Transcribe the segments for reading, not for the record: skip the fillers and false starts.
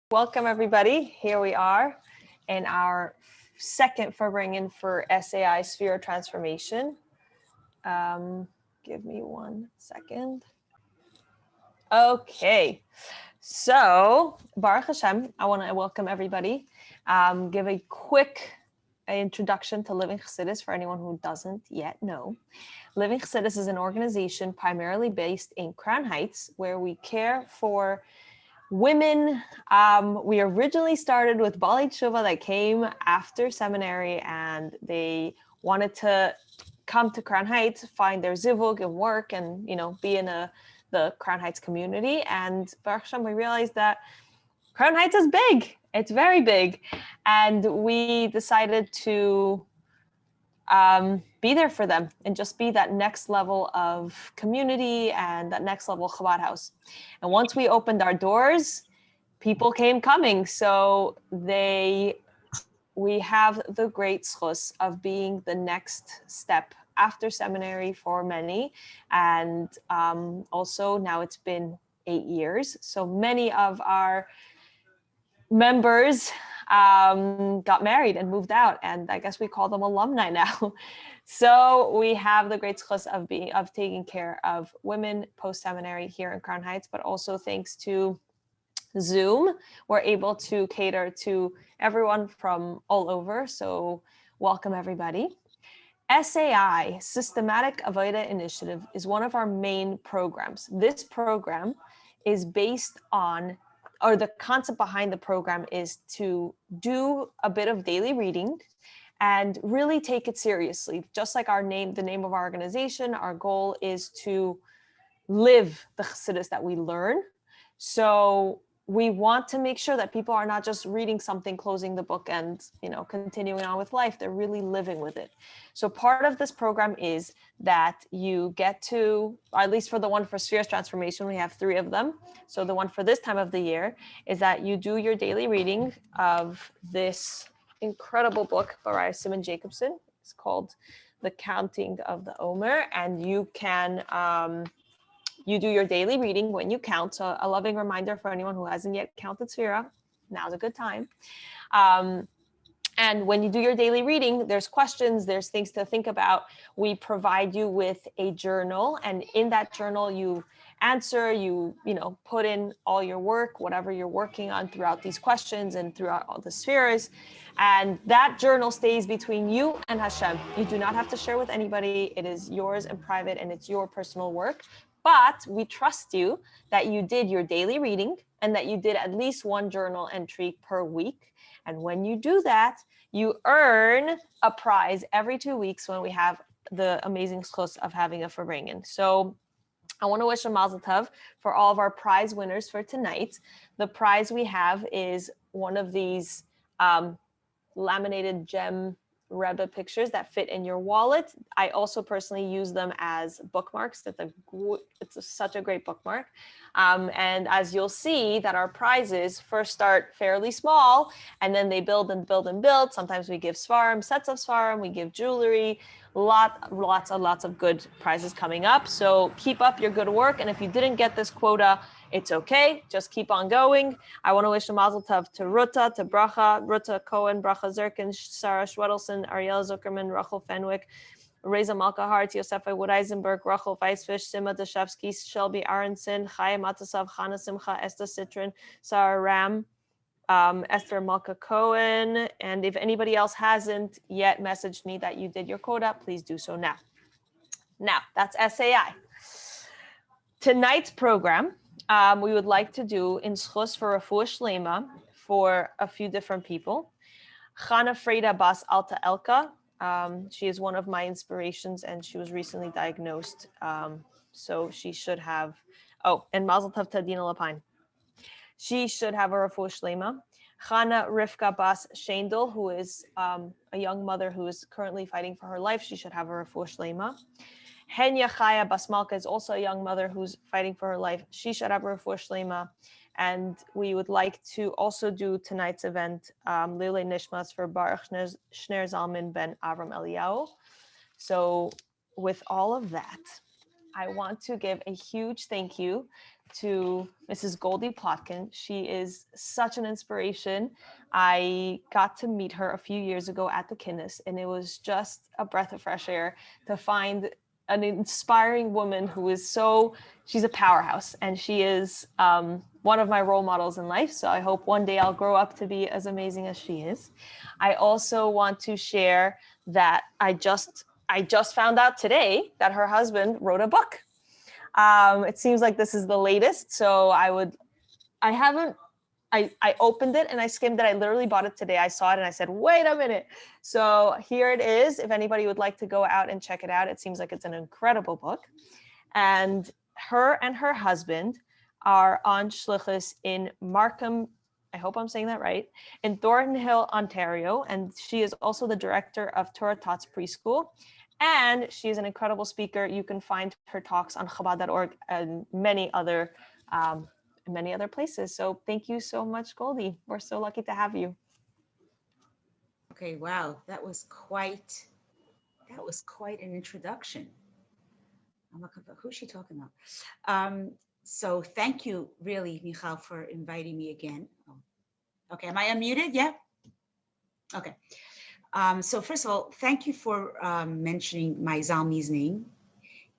Welcome everybody. Here we are in our second Farbringen for SAI Sphere Transformation. Give me 1 second. Okay, so Baruch Hashem, I want to welcome everybody. Give a quick introduction to Living Chassidus for anyone who doesn't yet know. Living Chassidus is an organization primarily based in Crown Heights where we care for women. We originally started with Bali Tshuva that came after seminary, and they wanted to come to Crown Heights, find their zivug and work, and be in the Crown Heights community. And Baruch Hashem, we realized that Crown Heights is big. It's very big, and we decided to be there for them and just be that next level of community and that next level Chabad house. And once we opened our doors, people came coming. So we have the great schus of being the next step after seminary for many. And also now it's been 8 years. So many of our members got married and moved out, and I guess we call them alumni now. So we have the great schus of taking care of women post-seminary here in Crown Heights, but also thanks to Zoom, we're able to cater to everyone from all over. So welcome everybody. SAI, Systematic Avodah Initiative, is one of our main programs. This program is based on, or the concept behind the program is to do a bit of daily reading and really take it seriously. Just like our name, the name of our organization, our goal is to live the Chassidus that we learn. So we want to make sure that people are not just reading something, closing the book, and continuing on with life. They're really living with it. So part of this program is that you get to, or at least for the one for Sefiras transformation, we have 3 of them. So the one for this time of the year is that you do your daily reading of this incredible book by Simon Jacobson. It's called The Counting of the Omer, and you can you do your daily reading when you count. So a loving reminder for anyone who hasn't yet counted Sefira, now's a good time. And when you do your daily reading, there's questions, there's things to think about. We provide you with a journal, and in that journal, you answer, you put in all your work, whatever you're working on throughout these questions and throughout all the spheres. And that journal stays between you and Hashem. You do not have to share with anybody. It is yours and private, and it's your personal work. But we trust you that you did your daily reading and that you did at least 1 journal entry per week. And when you do that, you earn a prize every 2 weeks when we have the amazing schus of having a Farbringen. So I want to wish a mazel tov for all of our prize winners for tonight. The prize we have is one of these laminated gem Rebbe pictures that fit in your wallet. I also personally use them as bookmarks. It's such a great bookmark. And as you'll see that our prizes first start fairly small, and then they build and build and build. Sometimes we give svarim, sets of svarim, we give jewelry, lots of good prizes coming up. So keep up your good work. And if you didn't get this quota, it's okay. Just keep on going. I want to wish a mazel tov to Ruta, to Bracha, Ruta Cohen, Bracha Zerkin, Sarah Schwedelson, Ariel Zuckerman, Rachel Fenwick, Reza Malka Hart, Yosefa Wood Eisenberg, Rachel Weisfish, Sima Dashevsky, Shelby Aronson, Chaya Matasav, Chana Simcha, Esther Citrin, Sarah Ram, Esther Malka Cohen. And if anybody else hasn't yet messaged me that you did your quota, please do so now. Now, that's SAI. Tonight's program, we would like to do in schus for Refuah Shlema for a few different people. Chana Freda Bas Alta Elka. She is one of my inspirations, and she was recently diagnosed. So she should have, and Mazel Tov Tadina Lapine. She should have a Refuah Shlema. Chana Rivka Bas Shendel, who is a young mother who is currently fighting for her life. She should have a Refuah Shlema. Henya Chaya Basmalka is also a young mother who's fighting for her life. She should have a Refuah Shlema. And we would like to also do tonight's event, Lilei Nishmas for Baruch Shner Zalman ben Avram Eliyahu. So with all of that, I want to give a huge thank you to Mrs. Goldie Plotkin. She is such an inspiration. I got to meet her a few years ago at the Kinnis, and it was just a breath of fresh air to find an inspiring woman who is she's a powerhouse, and she is one of my role models in life. So I hope one day I'll grow up to be as amazing as she is. I also want to share that I just found out today that her husband wrote a book. It seems like this is the latest. So I opened it and I skimmed it. I literally bought it today. I saw it and I said, wait a minute. So here it is. If anybody would like to go out and check it out, it seems like it's an incredible book. And her husband are on Shlichus in Markham, I hope I'm saying that right, in Thornhill, Ontario. And she is also the director of Torah Tots Preschool. And she's an incredible speaker. You can find her talks on Chabad.org and many other places. So thank you so much, Goldie. We're so lucky to have you. Okay, wow, that was quite an introduction. Who's she talking about? So thank you, really, Michal, for inviting me again. Okay, am I unmuted? Yeah. Okay. So first of all, thank you for mentioning my Zalmi's name.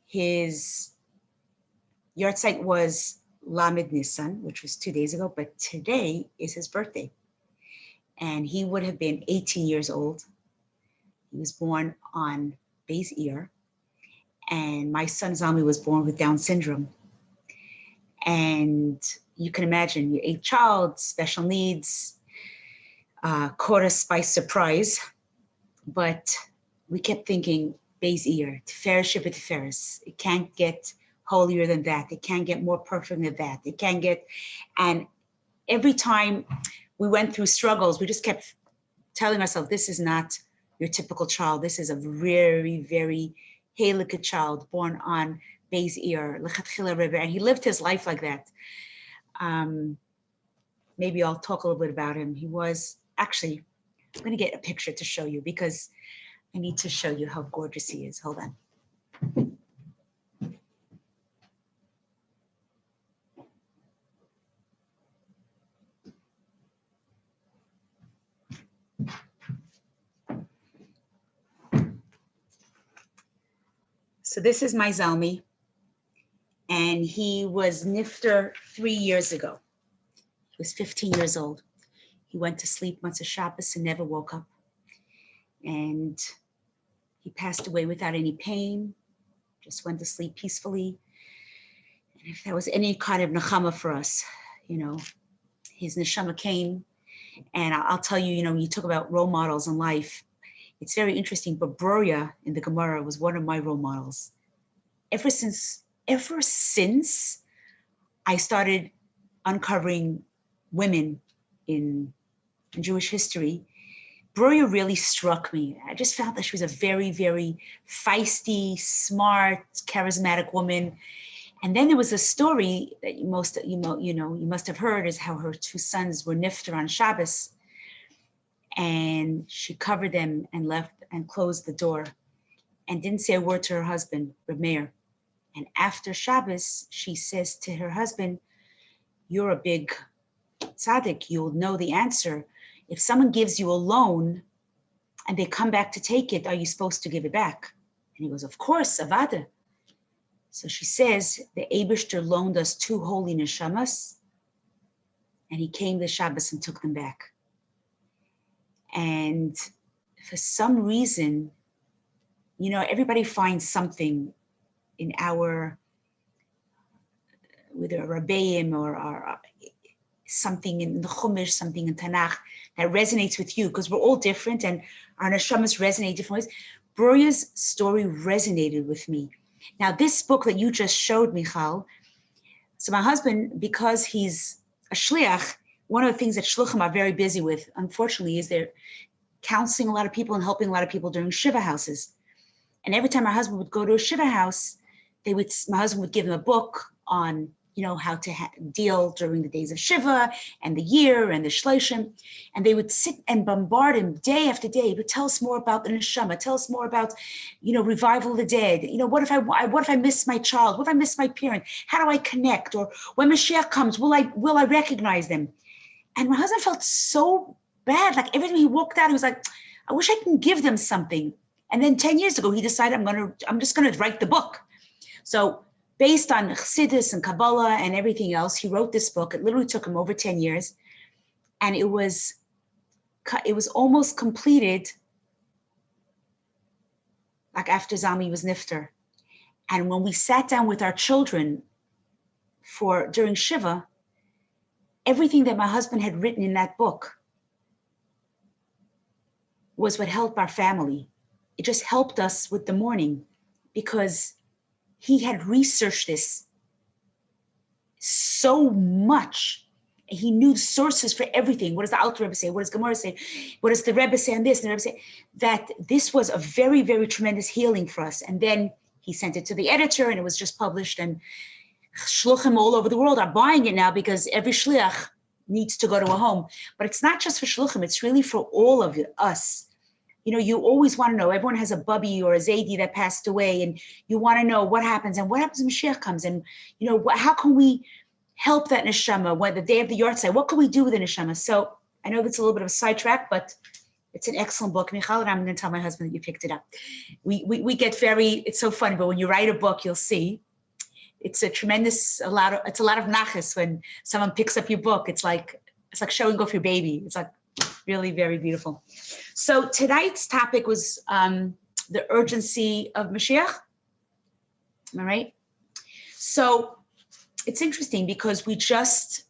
His yahrzeit was Lamed Nissan, which was 2 days ago, but today is his birthday. And he would have been 18 years old. He was born on Beis Iyar. And my son Zalmi was born with Down syndrome. And you can imagine, you're a child, special needs, caught us by surprise. But we kept thinking, Beis Iyar, SheB'Tiferes. It can't get holier than that. It can't get more perfect than that. It can't get, and every time we went through struggles, we just kept telling ourselves, this is not your typical child. This is a very, very Halakha child born on Beis Iyar, Lechatchila Rebbe, and he lived his life like that. Maybe I'll talk a little bit about him. He was actually, I'm going to get a picture to show you because I need to show you how gorgeous he is. Hold on. So this is my Zalmi, and he was nifter 3 years ago. He was 15 years old. He went to sleep once a Shabbos and never woke up. And he passed away without any pain, just went to sleep peacefully. And if that was any kind of nechama for us, his neshama came. And I'll tell you, when you talk about role models in life, it's very interesting, but Broya in the Gemara was one of my role models. Ever since I started uncovering women in Jewish history, Broya really struck me. I just felt that she was a very, very feisty, smart, charismatic woman. And then there was a story that you must have heard, is how her 2 sons were nifter on Shabbos, and she covered them and left and closed the door and didn't say a word to her husband, Reb Meir. And after Shabbos, she says to her husband, you're a big tzaddik, you'll know the answer. If someone gives you a loan and they come back to take it, are you supposed to give it back? And he goes, of course, avada. So she says, the Eibishter loaned us 2 holy neshamas, and he came this Shabbos and took them back. And for some reason, everybody finds something in our, whether a Rabbeim or something in the Chumash, something in Tanakh that resonates with you, because we're all different and our neshamas resonate different ways. Broya's story resonated with me. Now, this book that you just showed, Michal, so my husband, because he's a shliach, one of the things that shluchim are very busy with, unfortunately, is they're counseling a lot of people and helping a lot of people during shiva houses. And every time my husband would go to a shiva house, my husband would give him a book on, how to deal during the days of Shiva and the year and the Shloshim. And they would sit and bombard him day after day, but tell us more about the neshama, tell us more about, revival of the dead. What if I miss my child? What if I miss my parent? How do I connect? Or when Mashiach comes, will I recognize them? And my husband felt so bad. Like every time he walked out, he was like, I wish I can give them something. And then 10 years ago, he decided I'm just gonna write the book. So based on Chassidus and Kabbalah and everything else, he wrote this book. It literally took him over 10 years. And it was almost completed like after Zami was nifter. And when we sat down with our children during Shiva, everything that my husband had written in that book was what helped our family. It just helped us with the mourning because he had researched this so much. He knew sources for everything. What does the Alter Rebbe say? What does Gemara say? What does the Rebbe say on this? And the Rebbe say that this was a very, very tremendous healing for us. And then he sent it to the editor and it was just published, and shluchim all over the world are buying it now because every shliach needs to go to a home. But it's not just for shluchim, it's really for all of us. You always want to know, everyone has a bubby or a zaidi that passed away, and you want to know what happens and what happens when Mashiach comes, and how can we help that neshama when the day of the yard sale? What can we do with the neshama? So I know that's a little bit of a sidetrack, but it's an excellent book, Michal, and I'm going to tell my husband that you picked it up. We get it's so funny, but when you write a book, you'll see it's it's a lot of nachas when someone picks up your book. It's like showing off your baby. It's like really very beautiful. So tonight's topic was the urgency of Mashiach. Am I right? So it's interesting because we just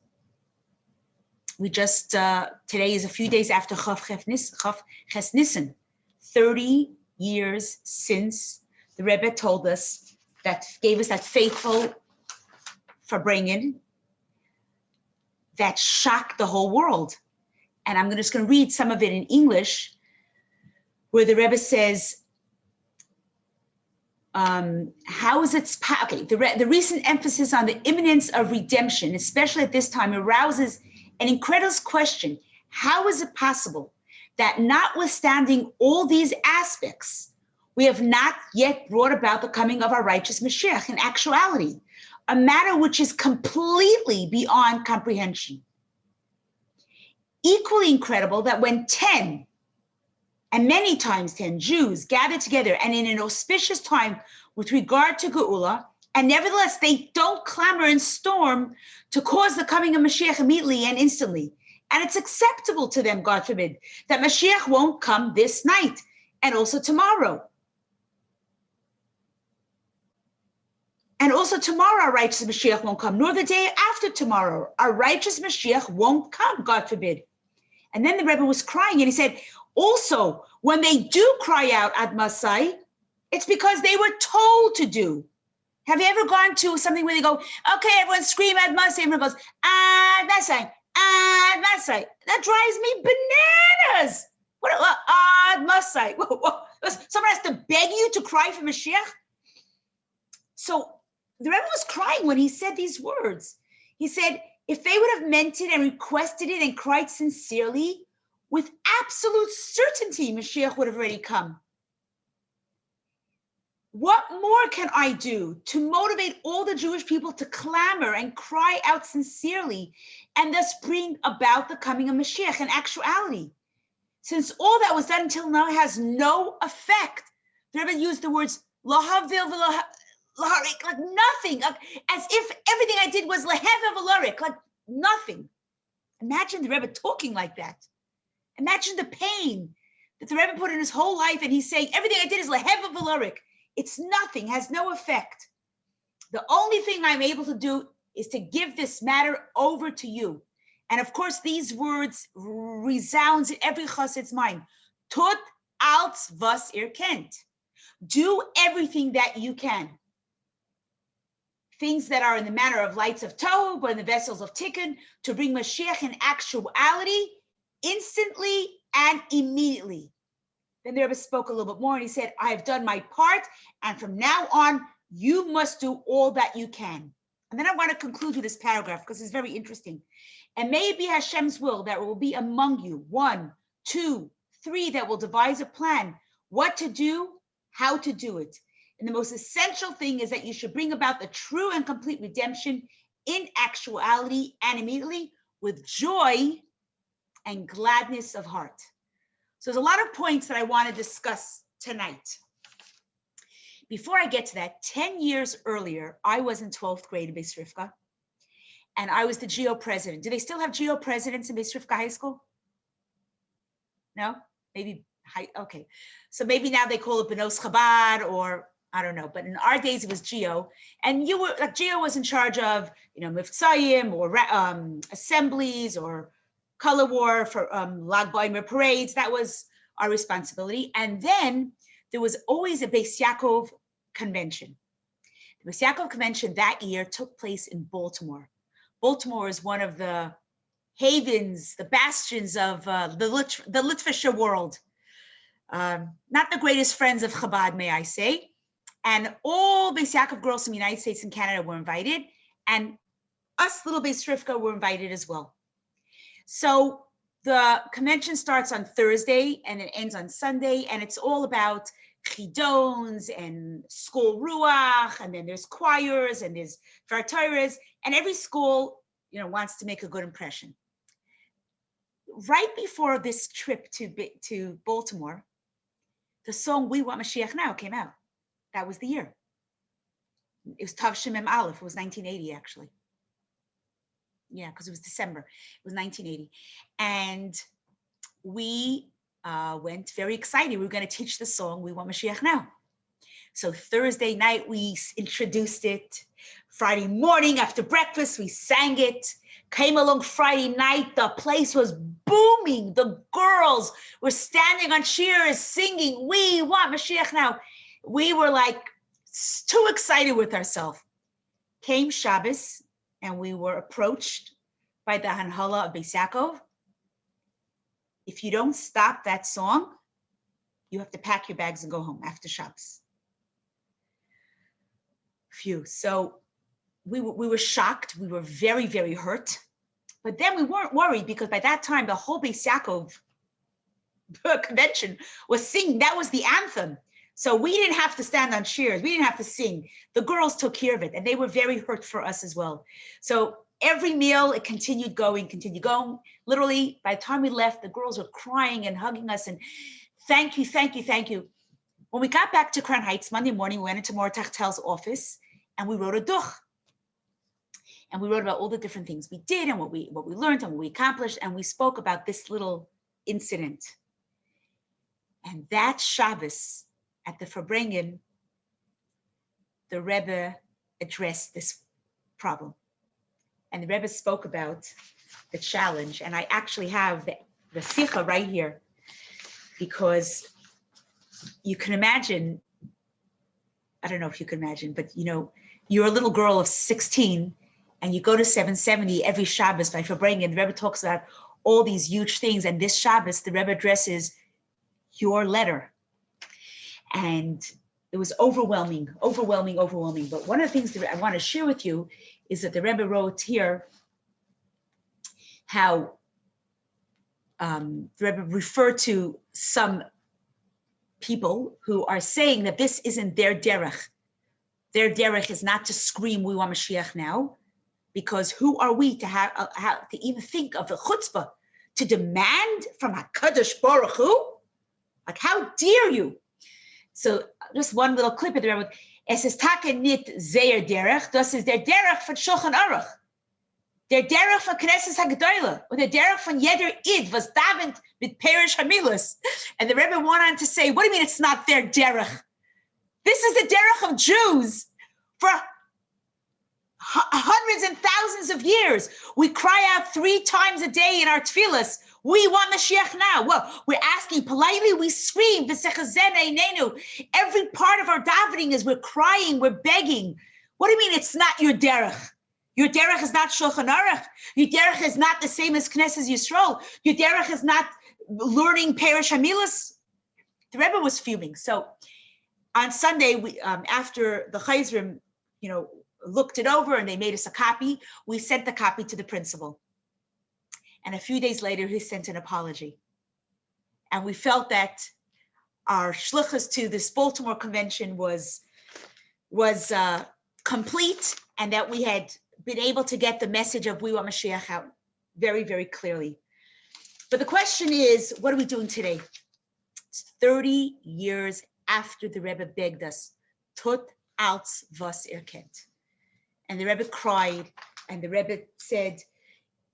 today is a few days after Chav Ches Nisan, 30 years since the Rebbe told us gave us that faithful Farbrengen that shocked the whole world. And I'm just going to read some of it in English, where the Rebbe says, how is it, okay, the recent emphasis on the imminence of redemption, especially at this time, arouses an incredulous question. How is it possible that notwithstanding all these aspects, we have not yet brought about the coming of our righteous Mashiach in actuality, a matter which is completely beyond comprehension? Equally incredible that when 10, and many times 10 Jews gathered together and in an auspicious time with regard to Geula, and nevertheless they don't clamor and storm to cause the coming of Mashiach immediately and instantly. And it's acceptable to them, God forbid, that Mashiach won't come this night and also tomorrow. And also tomorrow our righteous Mashiach won't come, nor the day after tomorrow. Our righteous Mashiach won't come, God forbid. And then the Rebbe was crying and he said, also, when they do cry out Ad Masai, it's because they were told to do. Have you ever gone to something where they go, okay, everyone scream Ad Masai, everyone goes, Ad Masai, Ad Masai. That drives me bananas. What, Ad Masai? Someone has to beg you to cry for Mashiach? So the Rebbe was crying when he said these words. He said, if they would have meant it and requested it and cried sincerely, with absolute certainty, Mashiach would have already come. What more can I do to motivate all the Jewish people to clamor and cry out sincerely and thus bring about the coming of Mashiach in actuality? Since all that was done until now has no effect. The Rebbe used the words lahavil v'laharik, like nothing, as if everything I did was lahev v'laharik, like nothing. Imagine the Rebbe talking like that. Imagine the pain that the Rebbe put in his whole life, and he's saying, everything I did is lehev v'laharik. It's nothing, has no effect. The only thing I'm able to do is to give this matter over to you. And of course, these words resounds in every chassid's mind. Tut als was kennt. Do everything that you can. Things that are in the manner of lights of tohu, but in the vessels of tikkun, to bring Mashiach in actuality, instantly and immediately. Then the Rebbe spoke a little bit more and he said, I have done my part, and from now on, you must do all that you can. And then I want to conclude with this paragraph because it's very interesting. And may it be Hashem's will that will be among you 1, 2, 3 that will devise a plan, what to do, how to do it. And the most essential thing is that you should bring about the true and complete redemption in actuality and immediately with joy and gladness of heart. So there's a lot of points that I want to discuss tonight. Before I get to that, 10 years earlier, I was in 12th grade in Beis Rivka, and I was the GO president. Do they still have GO presidents in Beis Rivka High School? No? Maybe, okay. So maybe now they call it Benos Chabad, or I don't know, but in our days it was GO. And you were, like, GO was in charge of, Miftzayim, or assemblies, or color war for Lag BaOmer parades. That was our responsibility. And then there was always a Beis Yaakov convention. The Beis Yaakov convention that year took place in Baltimore. Baltimore is one of the havens, the bastions of the Litvischer world. Not the greatest friends of Chabad, may I say. And all Beis Yaakov girls from the United States and Canada were invited. And us little Beis Rivka were invited as well. So the convention starts on Thursday and it ends on Sunday, and it's all about chidons and school ruach, and then there's choirs and there's SheB'Tiferes, and every school, wants to make a good impression. Right before this trip to Baltimore, the song "We Want Mashiach Now" came out. That was the year. It was Tav Shemem Aleph. It was 1980, actually. Yeah, because it was December. It was 1980. And we went very excited. We were going to teach the song, "We Want Mashiach Now." So Thursday night, we introduced it. Friday morning after breakfast, we sang it. Came along Friday night, the place was booming. The girls were standing on chairs singing, "We want Mashiach now." We were like too excited with ourselves. Came Shabbos, and we were approached by the Hanhala of Beis Yaakov. If you don't stop that song, you have to pack your bags and go home after Shabbos. Phew. So we were shocked. We were very, very hurt. But then we weren't worried, because by that time, the whole Beis Yaakov convention was singing. That was the anthem. So we didn't have to stand on chairs. We didn't have to sing. The girls took care of it, and they were very hurt for us as well. So every meal, it continued going. Literally, by the time we left, the girls were crying and hugging us and thank you, thank you, thank you. When we got back to Crown Heights Monday morning, we went into Mor Tachtel's office and we wrote a duch. And we wrote about all the different things we did and what we learned and what we accomplished. And we spoke about this little incident. And that Shabbos at the Farbrengen, the Rebbe addressed this problem. And the Rebbe spoke about the challenge. And I actually have the sikha right here, because you can imagine, I don't know if you can imagine, but you're a little girl of 16 and you go to 770 every Shabbos by Farbrengen, and the Rebbe talks about all these huge things. And this Shabbos, the Rebbe addresses your letter. And it was overwhelming. But one of the things that I want to share with you is that the Rebbe wrote here how the Rebbe referred to some people who are saying that this isn't their derech. Their derech is not to scream, "We want Mashiach now," because who are we to have to even think of the chutzpah to demand from HaKadosh Baruch Hu? Like, how dare you? So just one little clip of the Rebbe. Es ist take nit zeir derech, das ist der derech von Shulchan Aruch. Der derech von Knesset HaGedolah, or der derech von jeder Id, was davent mit Perish Hamilas. And the Rebbe went on to say, what do you mean it's not their derech? This is the derech of Jews for hundreds and thousands of years. We cry out 3 times a day in our tefillas, "We want Mashiach now." Well, we're asking politely, we scream, every part of our davening is we're crying, we're begging. What do you mean it's not your derech? Your derech is not Shulchan Aruch. Your derech is not the same as Knesset Yisrael. Your derech is not learning Perish Hamilas. The Rebbe was fuming. So on Sunday, we after the Chayzrim, looked it over and they made us a copy. We sent the copy to the principal. And a few days later, he sent an apology. And we felt that our shluchus to this Baltimore convention was complete, and that we had been able to get the message of we want Mashiach out very, very clearly. But the question is, what are we doing today? It's 30 years after the Rebbe begged us, Tut als was kennt. And the Rebbe cried, and the Rebbe said,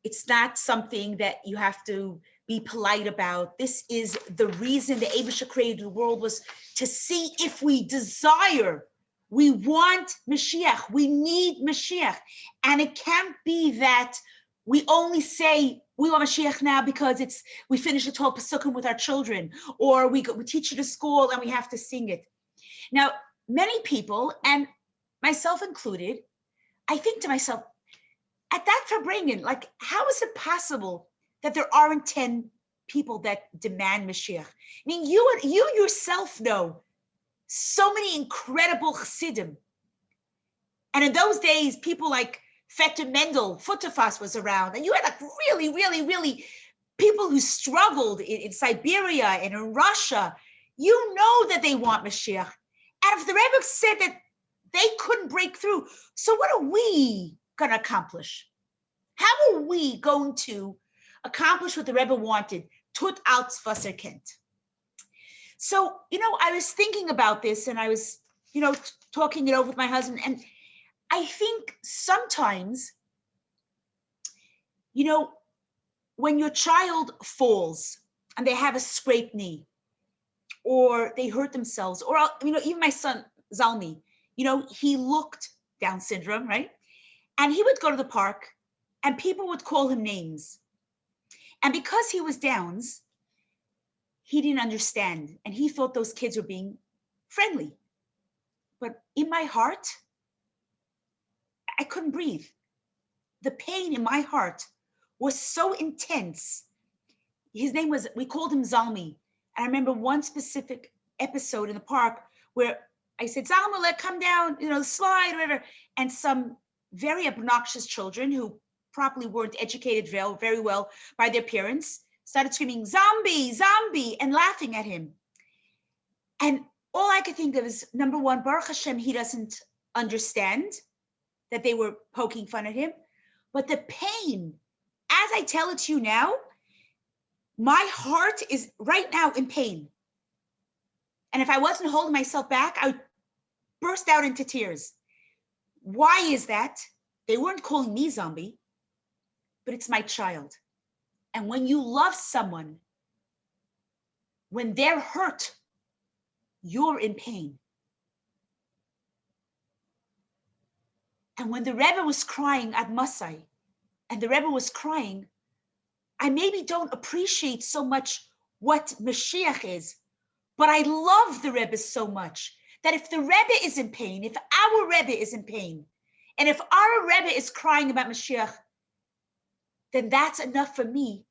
it's not something that you have to be polite about. This is the reason the Eibusha created the world, was to see if we desire, we want Mashiach, we need Mashiach. And it can't be that we only say we want Mashiach now because we finish the 12 Pesukim with our children, or we teach it at school and we have to sing it. Now, many people, and myself included, I think to myself, at that Farbrengen, like, how is it possible that there aren't 10 people that demand Mashiach? I mean, you yourself know so many incredible Chassidim. And in those days, people like Vetter Mendel, Futterfass was around, and you had like really, really, really people who struggled in Siberia and in Russia. You know that they want Mashiach. And if the Rebbe said that they couldn't break through, so what are we going to accomplish? How are we going to accomplish what the Rebbe wanted? Tut als was kennt. So, I was thinking about this, and I was, talking it over with my husband. And I think sometimes, when your child falls and they have a scraped knee, or they hurt themselves, or, even my son, Zalmi, he looked Down syndrome, right? And he would go to the park and people would call him names. And because he was Downs, he didn't understand. And he thought those kids were being friendly. But in my heart, I couldn't breathe. The pain in my heart was so intense. His name was, we called him Zalmi. And I remember one specific episode in the park where I said, Zalmi, come down, the slide, whatever. And some very obnoxious children who probably weren't educated very well by their parents started screaming, zombie, zombie, and laughing at him. And all I could think of is, number one, Baruch Hashem, he doesn't understand that they were poking fun at him. But the pain, as I tell it to you now, my heart is right now in pain. And if I wasn't holding myself back, I would burst out into tears. Why is that? They weren't calling me zombie, but it's my child. And when you love someone, when they're hurt, you're in pain. And when the Rebbe was crying at Masai, and the Rebbe was crying, I maybe don't appreciate so much what Mashiach is, but I love the Rebbe so much that if the Rebbe is in pain, if our Rebbe is in pain, and if our Rebbe is crying about Mashiach, then that's enough for me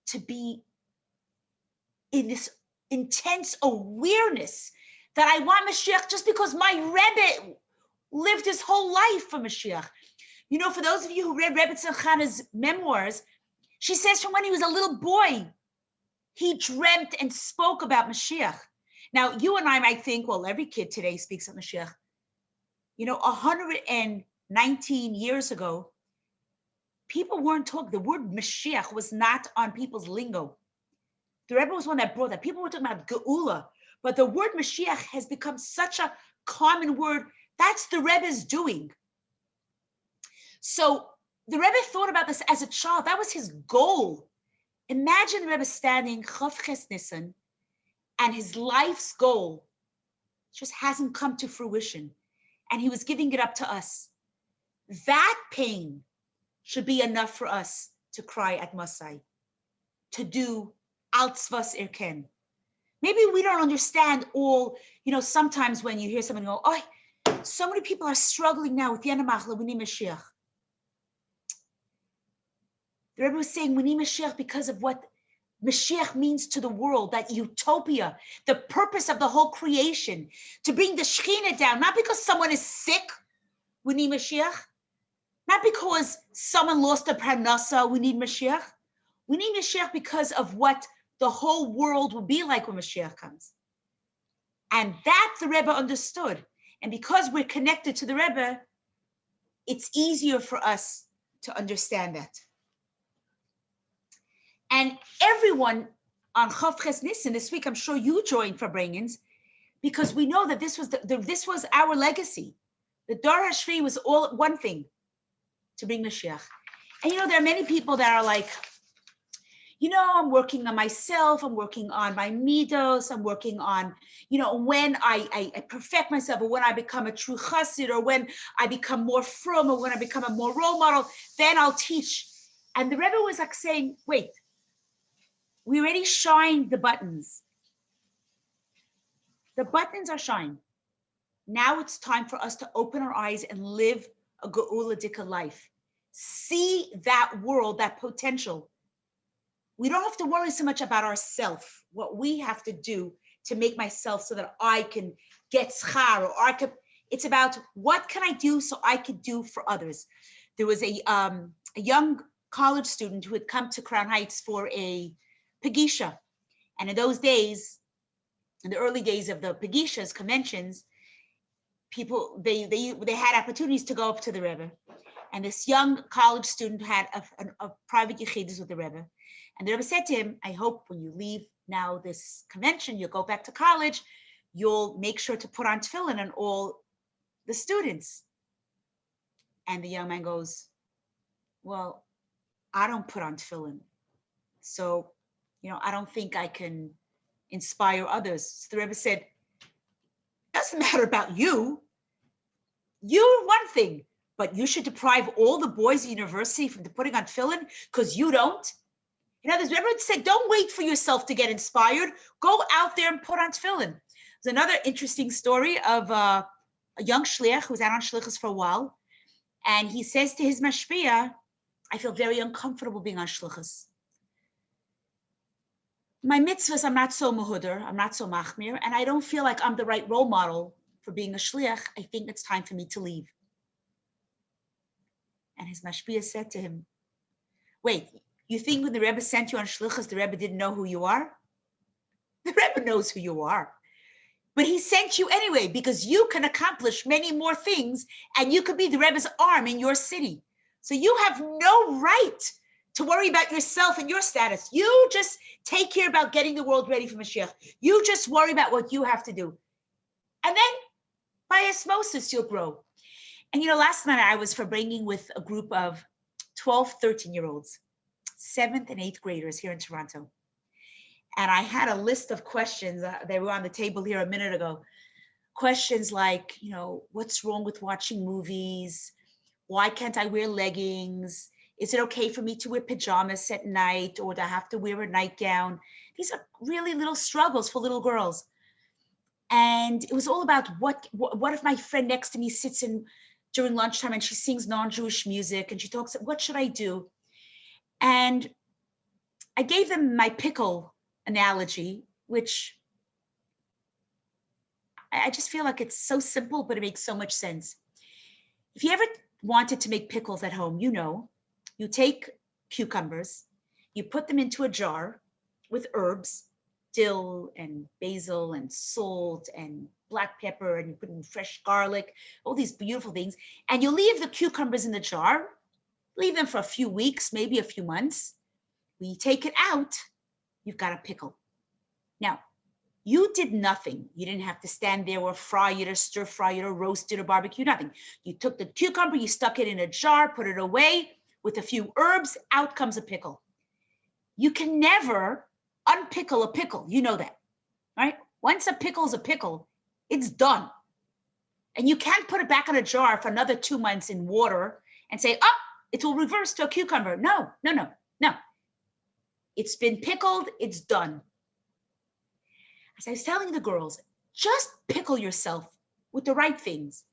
to be in this intense awareness that I want Mashiach just because my Rebbe lived his whole life for Mashiach. For those of you who read Rebbetzin Chana's memoirs, she says from when he was a little boy, he dreamt and spoke about Mashiach. Now, you and I might think, well, every kid today speaks of Mashiach. 119 years ago, people weren't talking. The word Mashiach was not on people's lingo. The Rebbe was one that brought that. People were talking about Geula, but the word Mashiach has become such a common word. That's the Rebbe's doing. So the Rebbe thought about this as a child. That was his goal. Imagine the Rebbe standing Chav Ches Nisan, and his life's goal just hasn't come to fruition, and he was giving it up to us. That pain should be enough for us to cry at Masai, to do als was ken. Maybe we don't understand all, sometimes when you hear someone go, oh, so many people are struggling now with Yenamach, we need Mashiach. The Rebbe was saying we need Mashiach because of what Mashiach means to the world, that utopia, the purpose of the whole creation, to bring the Shekhinah down, not because someone is sick. we need Mashiach. Not because someone lost a parnasa, we need Mashiach. We need Mashiach because of what the whole world will be like when Mashiach comes. And that the Rebbe understood. And because we're connected to the Rebbe, it's easier for us to understand that. And everyone on Chav Ches Nissen this week, I'm sure you joined for bring-ins, because we know that this was our legacy. The Dor HaShvi was all one thing, to bring Mashiach. And there are many people that are like, I'm working on myself, I'm working on my midos, I'm working on, when I perfect myself, or when I become a true chassid, or when I become more frum, or when I become a more role model, then I'll teach. And the Rebbe was like saying, wait, we already shined the buttons. The buttons are shined. Now it's time for us to open our eyes and live a Geula Dika life. See that world, that potential. We don't have to worry so much about ourselves, what we have to do to make myself so that I can get schar, or it's about what can I do so I could do for others. There was a young college student who had come to Crown Heights for a Pagisha. And in those days, in the early days of the Pagishas, conventions, people, they had opportunities to go up to the Rebbe. And this young college student had a private yechidus with the Rebbe. And the Rebbe said to him, I hope when you leave now this convention, you'll go back to college, you'll make sure to put on tefillin on all the students. And the young man goes, well, I don't put on tefillin. So, I don't think I can inspire others. So the Rebbe said, doesn't matter about you. You're one thing, but you should deprive all the boys at university from putting on tefillin because you don't. In other words, everyone said, don't wait for yourself to get inspired. Go out there and put on tefillin. There's another interesting story of a young shliach who was out on shlichus for a while. And he says to his mashpia, I feel very uncomfortable being on shlichus. My mitzvahs, I'm not so muhuder, I'm not so machmir, and I don't feel like I'm the right role model for being a shliach. I think it's time for me to leave. And his mashpia said to him, wait, you think when the Rebbe sent you on shlichus, the Rebbe didn't know who you are? The Rebbe knows who you are. But he sent you anyway because you can accomplish many more things and you could be the Rebbe's arm in your city. So you have no right to worry about yourself and your status. You just take care about getting the world ready for Mashiach. You just worry about what you have to do. And then by osmosis, you'll grow. And last night I was bringing with a group of 12, 13-year-olds, 7th and 8th graders here in Toronto. And I had a list of questions. They were on the table here a minute ago. Questions like, what's wrong with watching movies? Why can't I wear leggings? Is it okay for me to wear pajamas at night, or do I have to wear a nightgown? These are really little struggles for little girls. And it was all about what if my friend next to me sits in during lunchtime and she sings non-Jewish music and she talks, what should I do? And I gave them my pickle analogy, which I just feel like it's so simple, but it makes so much sense. If you ever wanted to make pickles at home, you take cucumbers, you put them into a jar with herbs, dill and basil and salt and black pepper, and you put in fresh garlic, all these beautiful things. And you leave the cucumbers in the jar, leave them for a few weeks, maybe a few months. When you take it out, you've got a pickle. Now, you did nothing. You didn't have to stand there or fry it or stir fry it or roast it or barbecue, nothing. You took the cucumber, you stuck it in a jar, put it away with a few herbs, out comes a pickle. You can never unpickle a pickle. You know that, right? Once a pickle is a pickle, it's done. And you can't put it back in a jar for another 2 months in water and say, oh, it will reverse to a cucumber. No. It's been pickled, it's done. As I was telling the girls, just pickle yourself with the right things.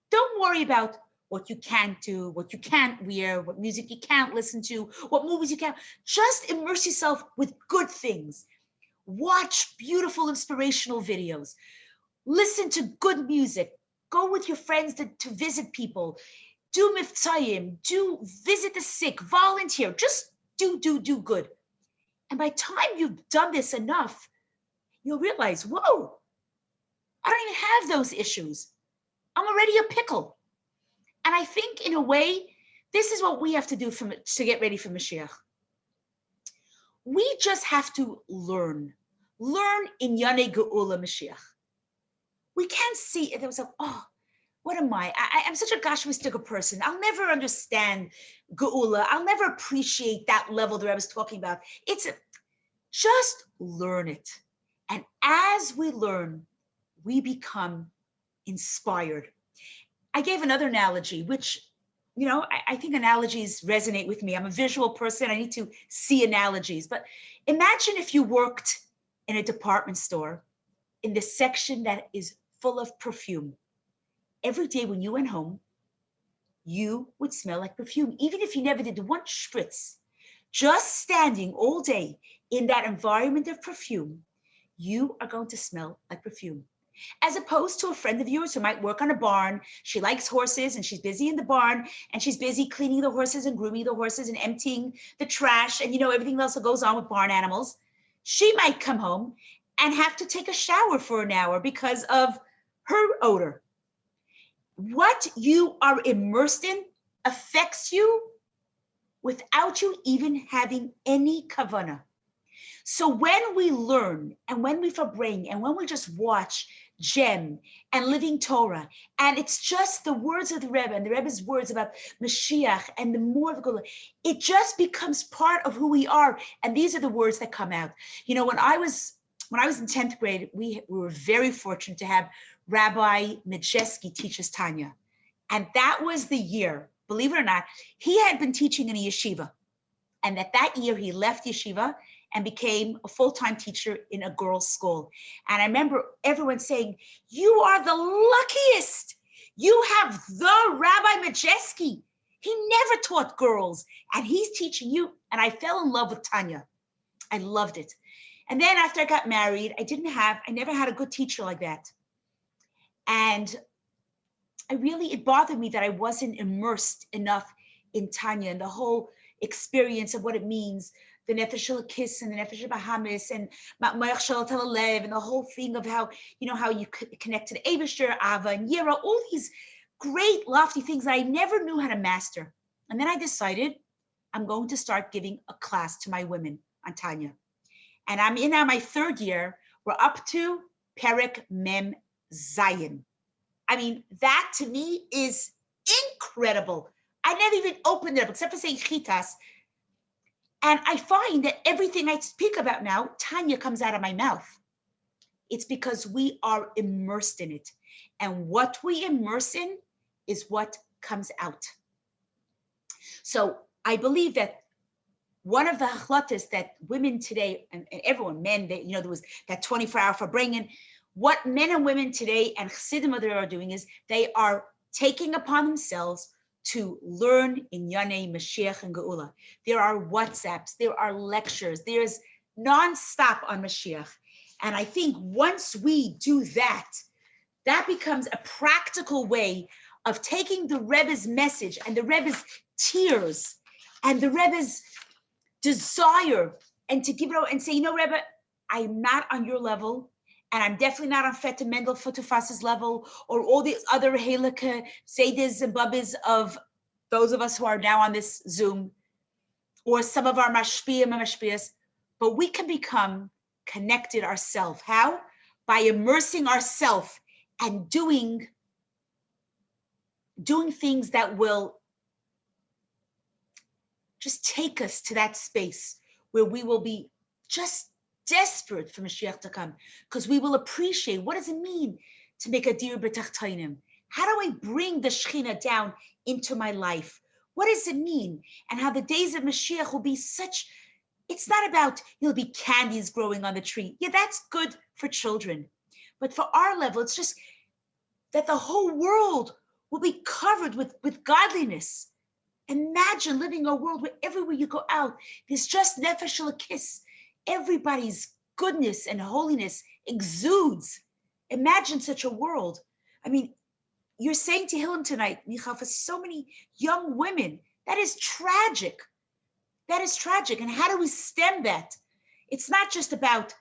Don't worry about what you can't do, what you can't wear, what music you can't listen to, what movies you can't. Just immerse yourself with good things. Watch beautiful inspirational videos. Listen to good music. Go with your friends to visit people. Do miftzayim, do visit the sick, volunteer, just do good. And by the time you've done this enough, you'll realize, whoa, I don't even have those issues. I'm already a pickle. And I think in a way, this is what we have to do to get ready for Mashiach. We just have to learn in Yanei Geula Mashiach. We can't see it. There was like, oh, what am I? I'm such a gashmistic person. I'll never understand Geula. I'll never appreciate that level that I was talking about. Just learn it. And as we learn, we become inspired. I gave another analogy, which, I think analogies resonate with me. I'm a visual person. I need to see analogies. But imagine if you worked in a department store in the section that is full of perfume. Every day when you went home, you would smell like perfume, even if you never did one spritz. Just standing all day in that environment of perfume, you are going to smell like perfume. As opposed to a friend of yours who might work on a barn. She likes horses and she's busy in the barn and she's busy cleaning the horses and grooming the horses and emptying the trash and everything else that goes on with barn animals. She might come home and have to take a shower for an hour because of her odor. What you are immersed in affects you without you even having any kavanah. So when we learn and when we bring and when we just watch Gem and Living Torah, and it's just the words of the Rebbe and the Rebbe's words about Mashiach and the more of the Geula, it just becomes part of who we are. And these are the words that come out. When I was in 10th grade, we were very fortunate to have Rabbi Majeski teach us Tanya. And that was the year, believe it or not, he had been teaching in a yeshiva. And that year he left yeshiva and became a full-time teacher in a girls' school. And I remember everyone saying, you are the luckiest. You have the Rabbi Majeski. He never taught girls and he's teaching you. And I fell in love with Tanya. I loved it. And then after I got married, I never had a good teacher like that. And it bothered me that I wasn't immersed enough in Tanya and the whole experience of what it means, the Nefesh Elokis and the Nefesh Bahamis and Ma'mayach Shel Talalev and the whole thing of how you connect to the Eibusher, Ava and Yira, all these great lofty things that I never knew how to master. And then I decided I'm going to start giving a class to my women on Tanya. And I'm in now my third year. We're up to Perek Mem Zayin. I mean, that to me is incredible. I never even opened it up except for saying chitas. And I find that everything I speak about now, Tanya comes out of my mouth. It's because we are immersed in it. And what we immerse in is what comes out. So I believe that one of the hachlatas that women today, and everyone, men, there was that 24-hour for bringing, what men and women today and Chassidim are doing is they are taking upon themselves to learn in Yanei Mashiach and Geula. There are WhatsApps, there are lectures, there's nonstop on Mashiach. And I think once we do that, that becomes a practical way of taking the Rebbe's message and the Rebbe's tears and the Rebbe's desire and to give it out and say, Rebbe, I'm not on your level. And I'm definitely not on Feta Mendel Futufas's level or all the other Halakha, Seidas and Babas of those of us who are now on this Zoom, or some of our Mashpiyah and Mashpiyahs, but we can become connected ourselves. How? By immersing ourselves and doing things that will just take us to that space where we will be just desperate for Mashiach to come, because we will appreciate what does it mean to make a dir b'tachtainim. How do I bring the Shekhinah down into my life? What does it mean? And how the days of Mashiach will be such, it's not about, there'll be candies growing on the tree. Yeah, that's good for children. But for our level, it's just that the whole world will be covered with godliness. Imagine living in a world where everywhere you go out, there's just Nefesh Elokis. Everybody's goodness and holiness exudes. Imagine such a world. I mean, you're saying Tehillim tonight, Michal, for so many young women. That is tragic. That is tragic. And how do we stem that? It's not just about,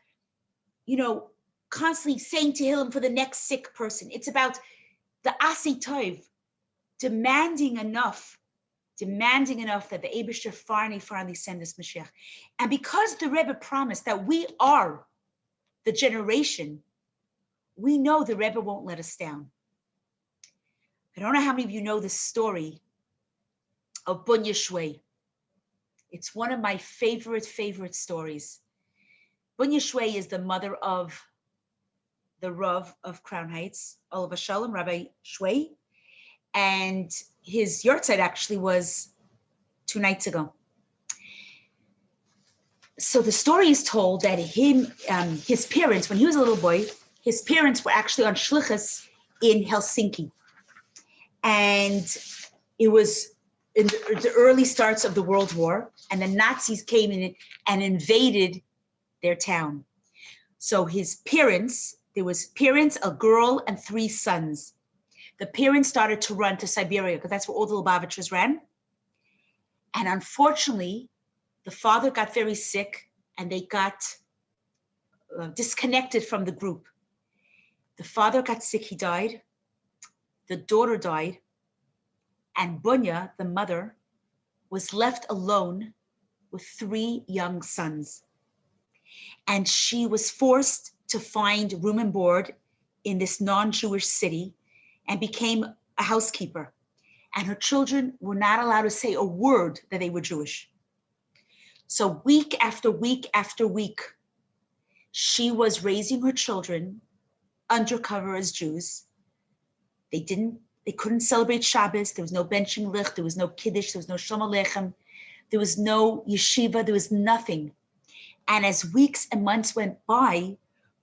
constantly saying Tehillim for the next sick person. It's about the Asay Tov, demanding enough that the Eibishter finally send us Mashiach. And because the Rebbe promised that we are the generation, we know the Rebbe won't let us down. I don't know how many of you know the story of Bunya Shway. It's one of my favorite stories. Bunya Shway is the mother of the Rav of Crown Heights, Olav Shalom, Rabbi Shway. And his yahrzeit actually was 2 nights ago. So the story is told that his parents, when he was a little boy, his parents were actually on shlichus in Helsinki. And it was in the early starts of the World War, and the Nazis came in and invaded their town. So his parents, there was parents, a girl, and 3 sons. The parents started to run to Siberia because that's where all the Lubavitchers ran. And unfortunately, the father got very sick and they got disconnected from the group. The father got sick, he died. The daughter died. And Bunya, the mother, was left alone with 3 young sons. And she was forced to find room and board in this non-Jewish city and became a housekeeper. And her children were not allowed to say a word that they were Jewish. So week after week after week, she was raising her children undercover as Jews. They couldn't celebrate Shabbos. There was no benching lich. There was no kiddush. There was no shalom aleichem. There was no yeshiva. There was nothing. And as weeks and months went by,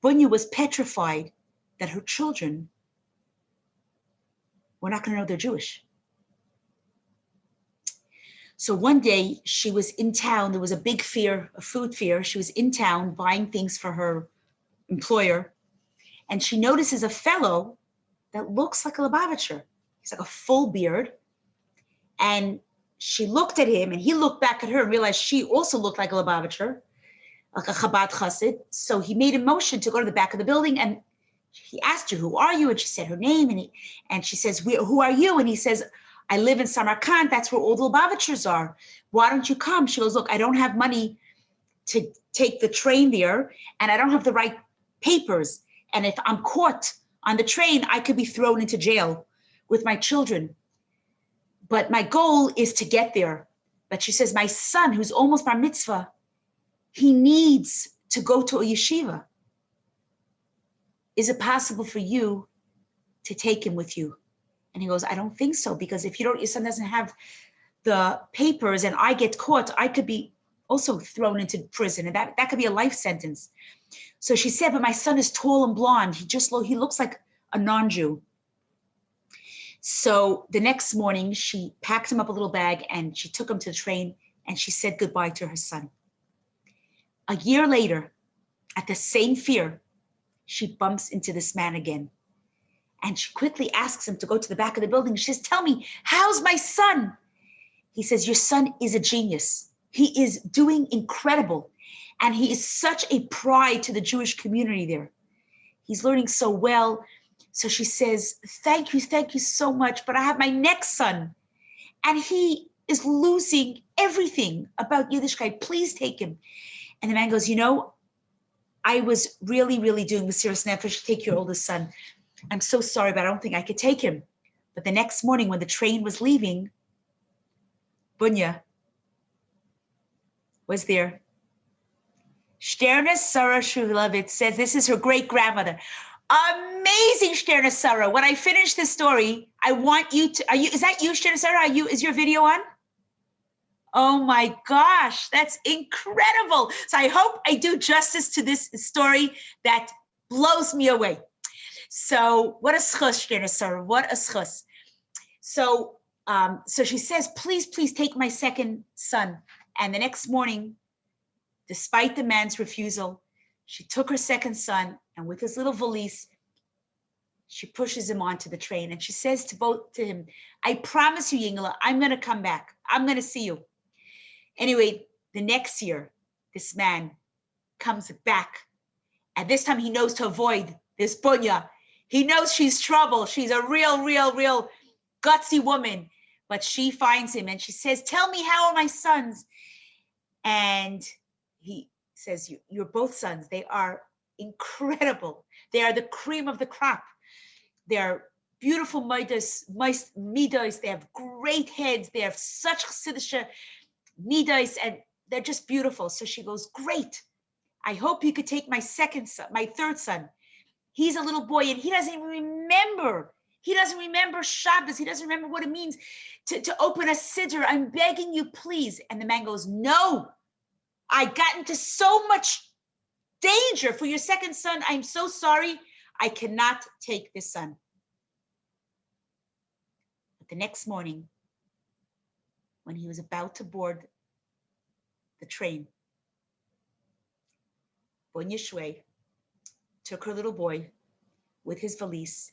Bunya was petrified that her children were not going to know they're Jewish. So one day she was in town. There was a big fear, a food fear. She was in town buying things for her employer. And she notices a fellow that looks like a Lubavitcher. He's like a full beard. And she looked at him and he looked back at her and realized she also looked like a Lubavitcher, like a Chabad Chassid. So he made a motion to go to the back of the building and he asked her, who are you? And she said her name. And she says, who are you? And he says, I live in Samarkand. That's where all the Lubavitchers are. Why don't you come? She goes, look, I don't have money to take the train there and I don't have the right papers. And if I'm caught on the train, I could be thrown into jail with my children. But my goal is to get there. But she says, my son, who's almost bar mitzvah, he needs to go to a yeshiva. Is it possible for you to take him with you? And he goes, I don't think so, because if your son doesn't have the papers and I get caught, I could be also thrown into prison, and that could be a life sentence. So she said, but my son is tall and blonde. He looks like a non-Jew. So the next morning, she packed him up a little bag and she took him to the train and she said goodbye to her son. A year later, at the same fear, she bumps into this man again. And she quickly asks him to go to the back of the building. She says, tell me, how's my son? He says, your son is a genius. He is doing incredible. And he is such a pride to the Jewish community there. He's learning so well. So she says, thank you so much. But I have my next son. And he is losing everything about Yiddishkeit. Please take him. And the man goes, I was really, really doing Mesiras Nefesh to take your oldest son. I'm so sorry, but I don't think I could take him. But the next morning when the train was leaving, Bunya was there. Shterna Sarah Shulevitz says this is her great grandmother. Amazing, Shterna Sarah. When I finish this story, I want you to, is that you, Shterna Sarah? Is your video on? Oh my gosh, that's incredible. So I hope I do justice to this story that blows me away. So what a schus, Shterna Sarah, what a schus. So she says, please take my second son. And the next morning, despite the man's refusal, she took her second son and with his little valise, She pushes him onto the train and she says to him, I promise you, Yingala, I'm going to come back. I'm going to see you. Anyway, the next year, this man comes back. And this time he knows to avoid this Bunya. He knows she's trouble. She's a real gutsy woman. But she finds him and she says, tell me, how are my sons? And he says, you're both sons. They are incredible. They are the cream of the crop. They're beautiful midas. They have great heads. They have such chassidische midas, and they're just beautiful. So she goes, great. I hope you could take my third son. He's a little boy and he doesn't even remember. He doesn't remember Shabbos. He doesn't remember what it means to open a siddur. I'm begging you, please. And the man goes, no, I got into so much danger for your second son. I'm so sorry. I cannot take this son. But the next morning, when he was about to board the train, Bunya Shway took her little boy with his valise,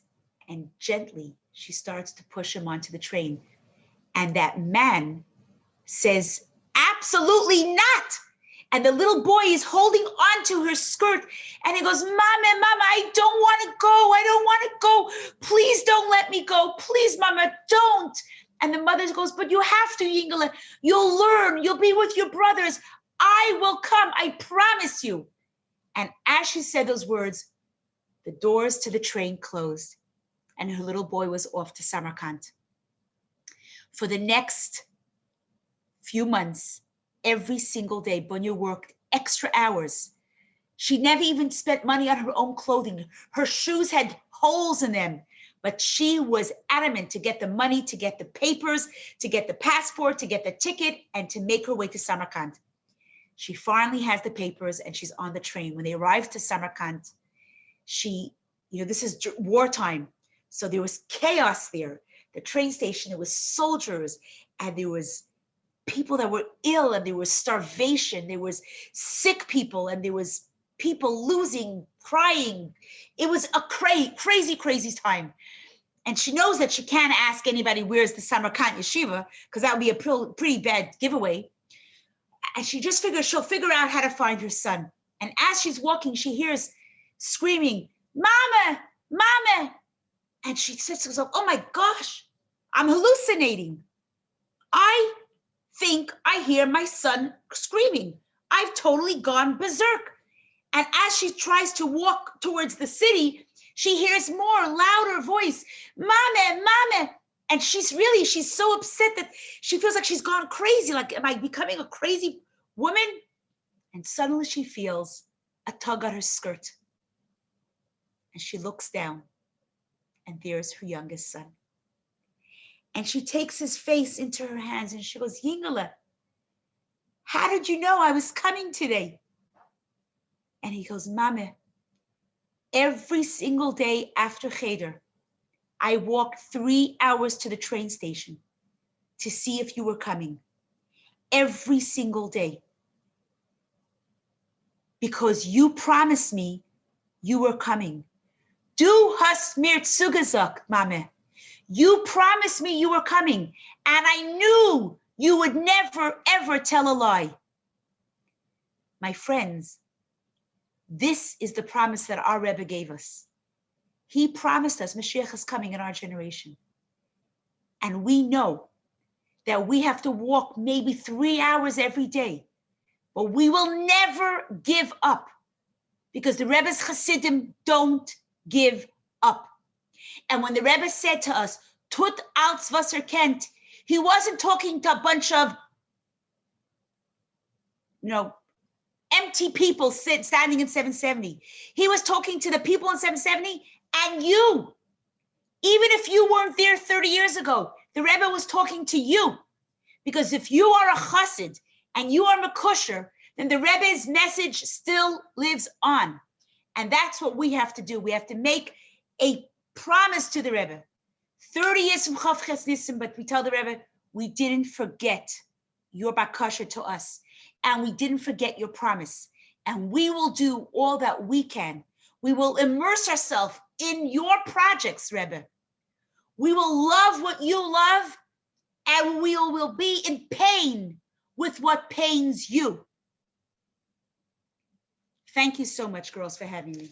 and gently she starts to push him onto the train. And that man says, absolutely not. And the little boy is holding onto her skirt and he goes, Mama, I don't want to go. I don't want to go. Please don't let me go. Please, Mama, don't. And the mother goes, but you have to, Yingala. You'll learn. You'll be with your brothers. I will come. I promise you. And as she said those words, the doors to the train closed and her little boy was off to Samarkand. For the next few months, every single day, Bunya worked extra hours. She never even spent money on her own clothing. Her shoes had holes in them, but she was adamant to get the money, to get the papers, to get the passport, to get the ticket, and to make her way to Samarkand. She finally has the papers and she's on the train. When they arrive to Samarkand, this is wartime. So there was chaos there. The train station, there was soldiers and there was people that were ill and there was starvation. There was sick people and there was people losing, crying. It was a crazy time. And she knows that she can't ask anybody, where's the Samarkand yeshiva? Because that would be a pretty bad giveaway. And she just figures she'll figure out how to find her son. And as she's walking, she hears screaming, Mama. And she says to herself, oh my gosh, I'm hallucinating. I think I hear my son screaming. I've totally gone berserk. And as she tries to walk towards the city, she hears more louder voice, Mama. And she's so upset that she feels like she's gone crazy. Like, am I becoming a crazy woman? And suddenly she feels a tug on her skirt. And she looks down and there's her youngest son. And she takes his face into her hands and she goes, Yingala, how did you know I was coming today? And he goes, Mama, every single day after Cheder, I walked 3 hours to the train station to see if you were coming. Every single day. Because you promised me you were coming. Du hast mir zugesagt, Mama. You promised me you were coming, and I knew you would never, ever tell a lie. My friends, this is the promise that our Rebbe gave us. He promised us Mashiach is coming in our generation. And we know that we have to walk maybe 3 hours every day, but we will never give up because the Rebbe's Chassidim don't give up. And when the Rebbe said to us, Tut als was kennt, he wasn't talking to a bunch of, empty people standing in 770. He was talking to the people in 770 and you. Even if you weren't there 30 years ago, the Rebbe was talking to you. Because if you are a chassid and you are Mekusher, then the Rebbe's message still lives on. And that's what we have to do. We have to make a promise to the Rebbe. 30 years from Chav Ches Nisim, but we tell the Rebbe, we didn't forget your bakasha to us. And we didn't forget your promise. And we will do all that we can. We will immerse ourselves in your projects, Rebbe. We will love what you love, and we will be in pain with what pains you. Thank you so much, girls, for having me.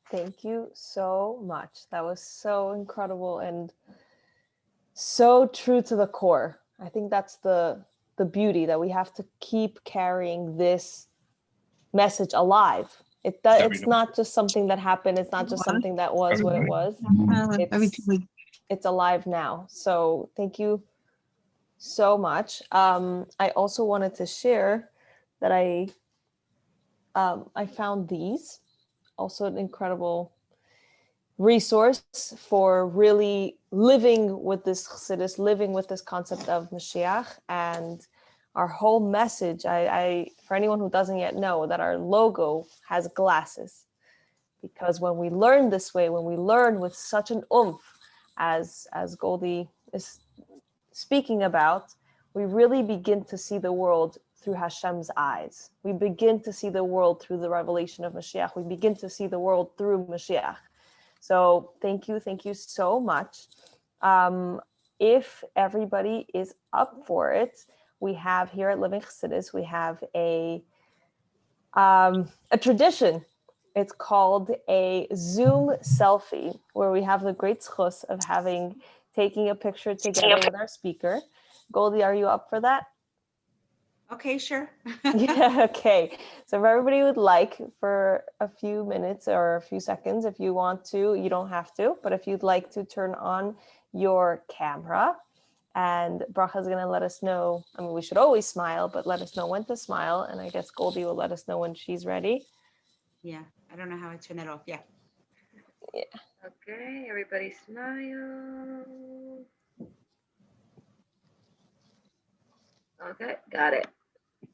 Thank you so much. That was so incredible and so true to the core. I think that's the beauty, that we have to keep carrying this message alive. It's not just something that happened. It's not just something that was what it was. It's alive now. So thank you so much. I also wanted to share that I found these, also an incredible resource for really living with this Chassidus, living with this concept of Mashiach. And our whole message, I for anyone who doesn't yet know, that our logo has glasses. Because when we learn this way, when we learn with such an oomph, as Goldie is speaking about, we really begin to see the world through Hashem's eyes. We begin to see the world through the revelation of Mashiach. We begin to see the world through Mashiach. So thank you so much. If everybody is up for it, we have here at Living Chassidus, we have a tradition. It's called a Zoom selfie, where we have the great zchus of taking a picture together with our speaker. Goldie, are you up for that? Okay, sure. Yeah, okay. So if everybody would like, for a few minutes or a few seconds, if you want to, you don't have to, but if you'd like to turn on your camera, and Bracha is going to let us know. I mean, we should always smile, but let us know when to smile. And I guess Goldie will let us know when she's ready. Yeah, I don't know how I turn that off. Yeah. Yeah. Okay, everybody smile. Okay, got it.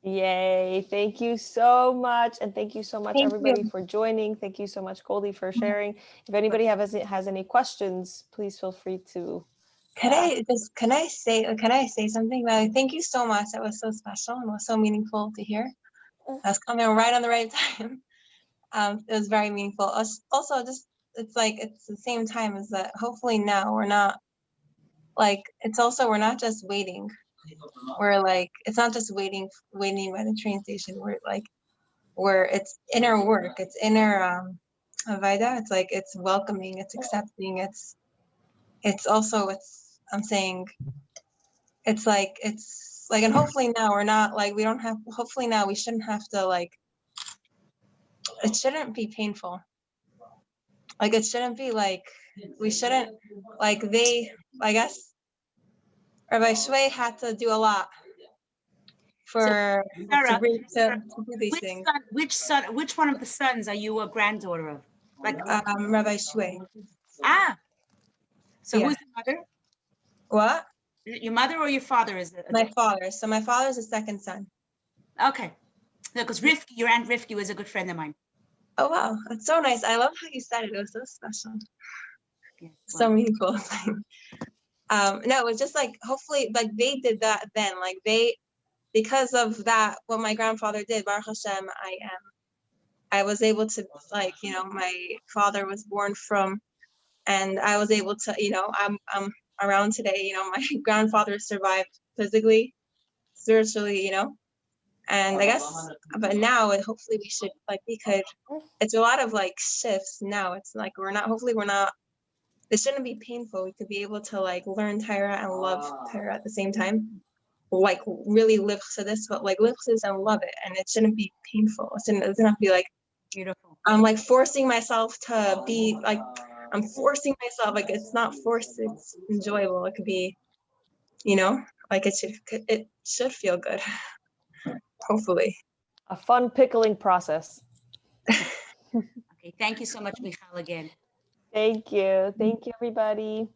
Yay. Thank you so much. And thank you so much, everybody, for joining. Thank you so much, Goldie, for sharing. If anybody has any questions, please feel free to. Can I say something? Thank you so much. That was so special and was so meaningful to hear. I was coming right on the right time. It was very meaningful. Also, just it's the same time as that. Hopefully now we're not we're not just waiting. We're it's not just waiting by the train station. We're it's inner work. It's inner Avaida. It's welcoming. It's accepting. I'm saying and hopefully now we're not hopefully now we shouldn't have to it shouldn't be painful. It shouldn't be we shouldn't I guess Rabbi Shway had to do a lot to do these things. Which one of the sons are you a granddaughter of? Rabbi Shway. So who's the mother? What? Your mother or your father is my father. So my father's the second son. Okay. Because Rifki, your Aunt Rifki, was a good friend of mine. Oh wow, that's so nice. I love how you said it. It was so special. Yeah, so meaningful. No, it was just hopefully they did that then. Because of that, what my grandfather did, Baruch Hashem, I was able to my father was born from, and I was able to, I'm around today, my grandfather survived physically, spiritually, and I guess, but now hopefully we should it's a lot of shifts now. It's hopefully we're not, it shouldn't be painful. We could be able to learn Torah and love Torah at the same time. Really live to this, but live to this and love it. And it shouldn't be painful. It doesn't have to be beautiful. I'm forcing myself to be I'm forcing myself. It's not forced, it's enjoyable. It could be, it should feel good. Hopefully. A fun pickling process. Okay, thank you so much, Michal, again. Thank you. Thank you, everybody.